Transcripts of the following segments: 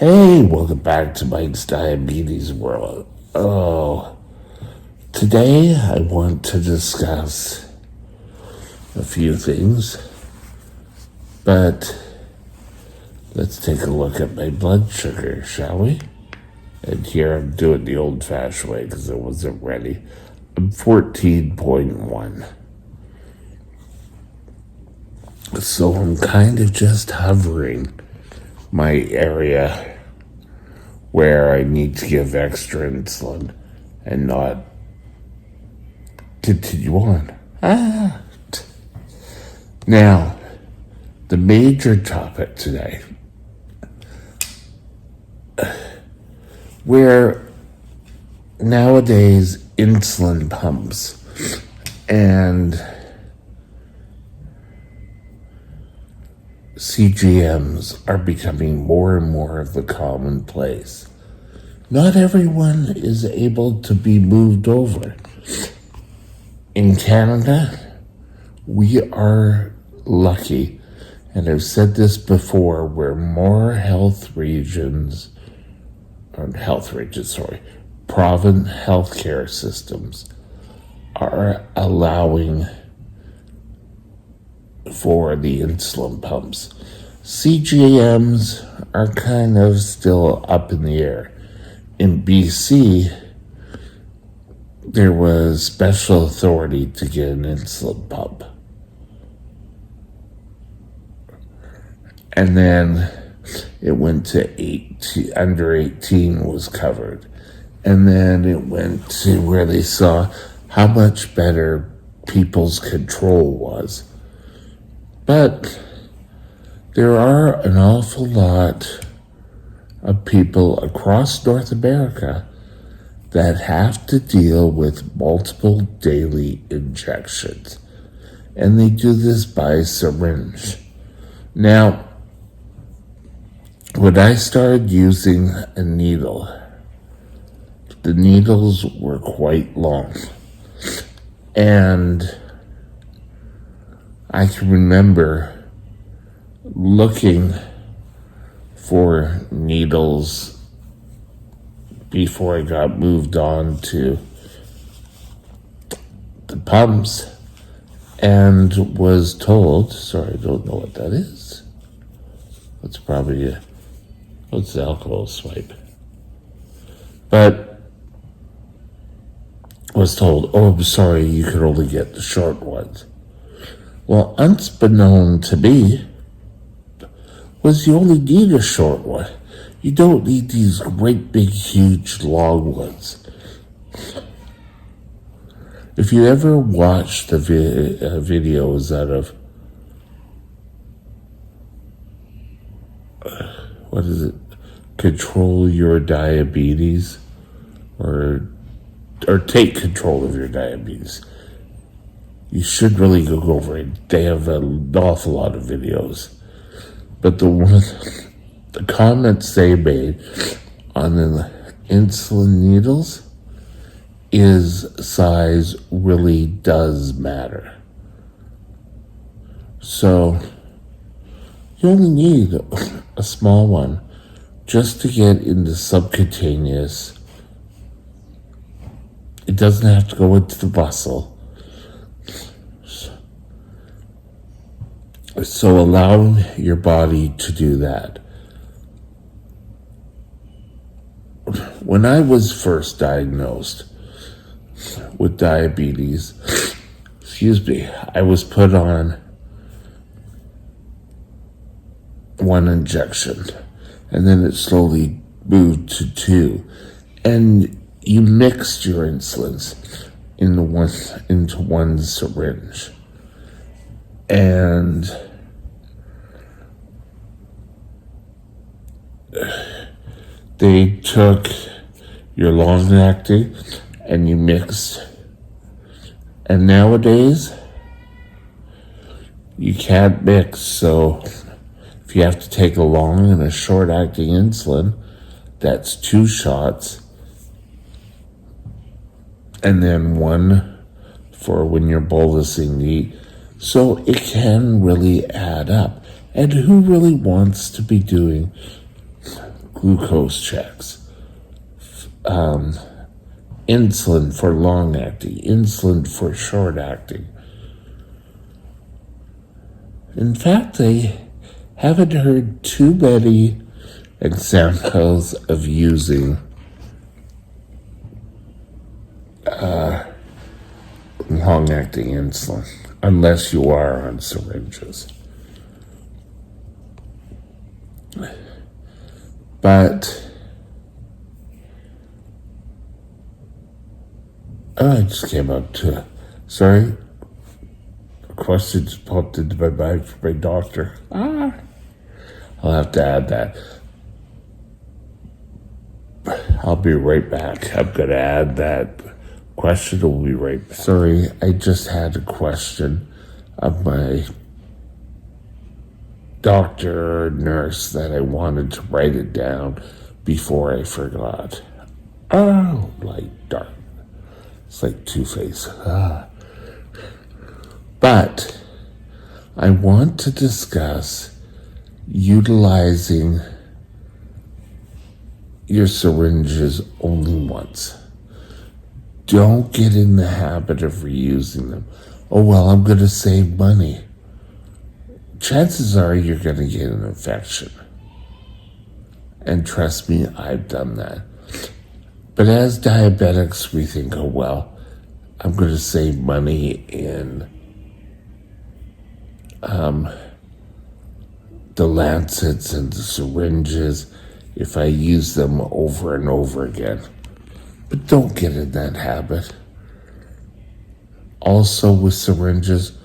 Hey, welcome back to Mike's Diabetes World. Today I want to discuss a few things, but let's take a look at my blood sugar, shall we? And here I'm doing the old-fashioned way because I wasn't ready. I'm 14.1. So I'm kind of just hovering my area where I need to give extra insulin and not continue on. Now, the major topic today, where nowadays insulin pumps and CGMs are becoming more and more of the commonplace. Not everyone is able to be moved over. In Canada, we are lucky, and I've said this before, where more province healthcare systems are allowing for the insulin pumps. CGMs are kind of still up in the air. In BC, there was special authority to get an insulin pump. And then it went to under 18 was covered. And then it went to where they saw how much better people's control was. But there are an awful lot of people across North America that have to deal with multiple daily injections. And they do this by syringe. Now, when I started using a needle, the needles were quite long. And I can remember looking for needles before I got moved on to the pumps and was told, sorry, I don't know what that is. That's probably what's the alcohol swipe? But was told, oh, I'm sorry, you could only get the short ones. Well, unbeknown to me, was you only need a short one. You don't need these great big huge long ones. If you ever watch the videos out of what is it, control your diabetes or take control of your diabetes, you should really go over it. They have an awful lot of videos. But the comments they made on the insulin needles is size really does matter. So you only need a small one just to get into subcutaneous. It doesn't have to go into the muscle. So allow your body to do that. When I was first diagnosed with diabetes, I was put on one injection, and then it slowly moved to two. And you mixed your insulins into one syringe. And they took your long-acting and you mixed. And nowadays, you can't mix. So if you have to take a long and a short-acting insulin, that's 2 shots. And then 1 for when you're bolusing the. So it can really add up. And who really wants to be doing glucose checks, insulin for long acting, insulin for short acting. In fact, I haven't heard too many examples of using long-acting insulin, unless you are on syringes. But I just came up to, sorry, a question just popped into my mind for my doctor. I'll have to add that. I'll be right back. I'm going to add that question. We'll be right back. Sorry, I just had a question of my doctor or nurse that I wanted to write it down before I forgot. Oh, like dark. It's like Two-Face. But I want to discuss utilizing your syringes only once. Don't get in the habit of reusing them. Oh, well, I'm going to save money. Chances are you're going to get an infection. And trust me, I've done that. But as diabetics, we think, oh, well, I'm going to save money in the lancets and the syringes if I use them over and over again. But don't get in that habit. Also with syringes,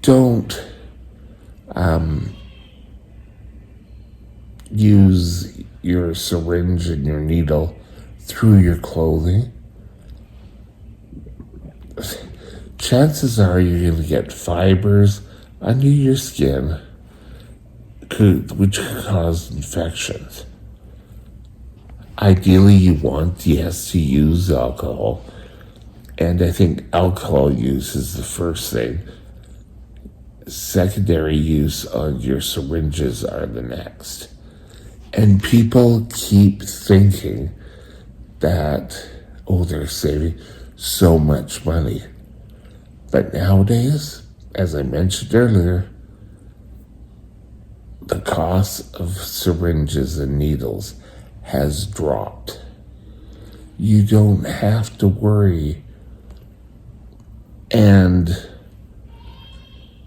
don't use your syringe and your needle through your clothing. Chances are you're going to get fibers under your skin, which could cause infections. Ideally, you want, yes, to use alcohol. And I think alcohol use is the first thing. Secondary use on your syringes are the next. And people keep thinking that, oh, they're saving so much money. But nowadays, as I mentioned earlier, the cost of syringes and needles has dropped. You don't have to worry. And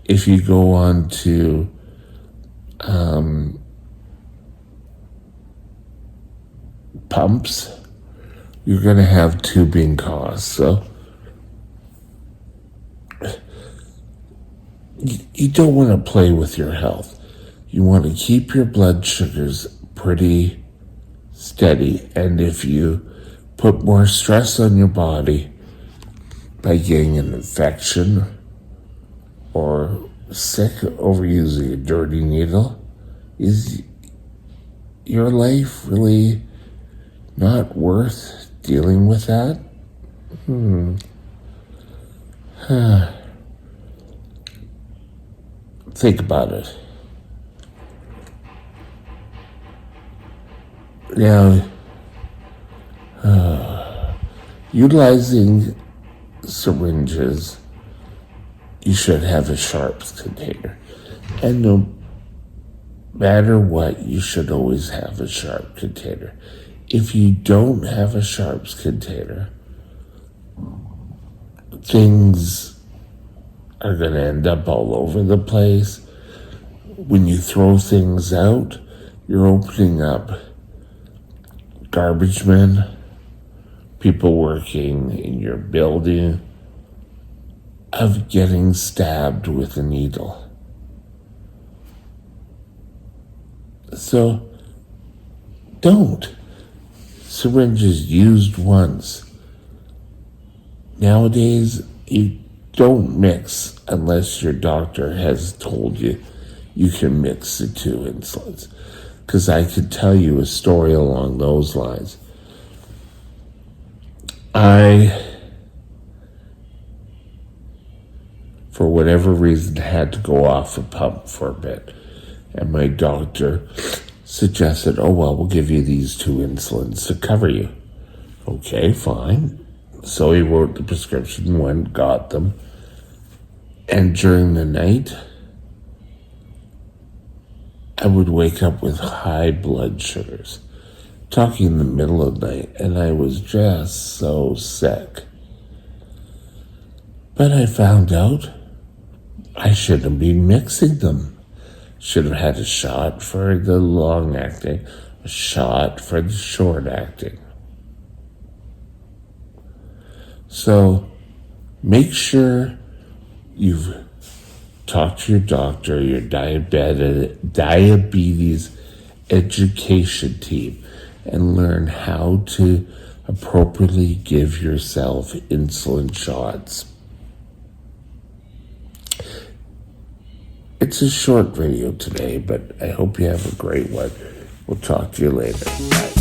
if you go on to pumps, you're going to have tubing costs. So you don't want to play with your health. You want to keep your blood sugars pretty steady. And if you put more stress on your body by getting an infection or sick over using a dirty needle, is your life really not worth dealing with that? Think about it. Now, utilizing syringes, you should have a sharps container. And no matter what, you should always have a sharp container. If you don't have a sharps container, things are going to end up all over the place. When you throw things out, you're opening up garbage men, people working in your building, of getting stabbed with a needle. So don't. Syringes used once. Nowadays, you don't mix unless your doctor has told you you can mix the two insulins. Because I could tell you a story along those lines. For whatever reason, had to go off a pump for a bit. And my doctor suggested, oh, well, we'll give you these 2 insulins to cover you. Okay, fine. So he wrote the prescription, went, got them. And during the night, I would wake up with high blood sugars, talking in the middle of the night, and I was just so sick. But I found out I shouldn't be mixing them. Should have had a shot for the long acting, a shot for the short acting. So make sure you've talked to your doctor, your diabetes education team, and learn how to appropriately give yourself insulin shots. It's a short video today, but I hope you have a great one. We'll talk to you later. Bye.